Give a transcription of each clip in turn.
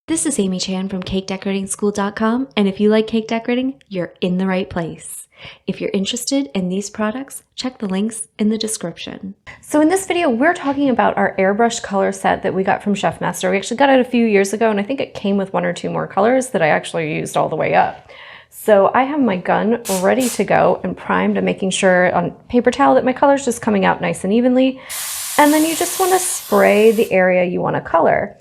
This is Amy Chan from CakeDecoratingSchool.com, and if you like cake decorating, you're in the right place. If you're interested in these products, check the links in the description. So in this video, we're talking about our airbrush color set that we got from Chef Master. We actually got it a few years ago, and I think it came with 1 or 2 more colors that I actually used all the way up. So I have my gun ready to go and primed. I'm making sure on paper towel that my color's just coming out nice and evenly. And then you just want to spray the area you want to color.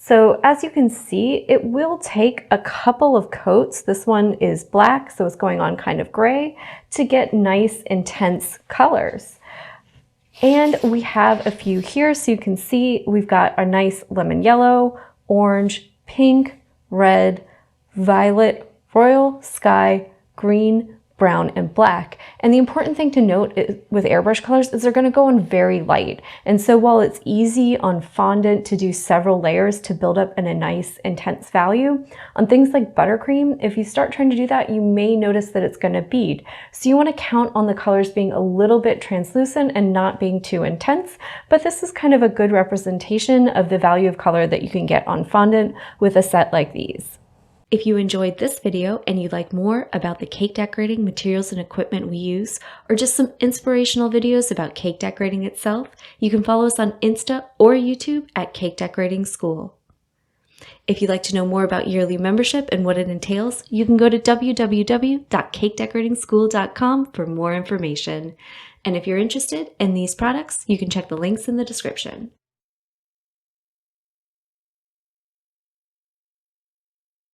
So as you can see, it will take a couple of coats. This one is black, so it's going on kind of gray to get nice, intense colors. And we have a few here, so you can see we've got a nice lemon yellow, orange, pink, red, violet, royal, sky, green, brown, and black. And the important thing to note with airbrush colors is they're going to go on very light. And so while it's easy on fondant to do several layers to build up in a nice intense value, on things like buttercream, if you start trying to do that, you may notice that it's going to bead. So you want to count on the colors being a little bit translucent and not being too intense, but this is kind of a good representation of the value of color that you can get on fondant with a set like these. If you enjoyed this video and you'd like more about the cake decorating materials and equipment we use, or just some inspirational videos about cake decorating itself, you can follow us on Insta or YouTube at Cake Decorating School. If you'd like to know more about yearly membership and what it entails, you can go to www.cakedecoratingschool.com for more information. And if you're interested in these products, you can check the links in the description.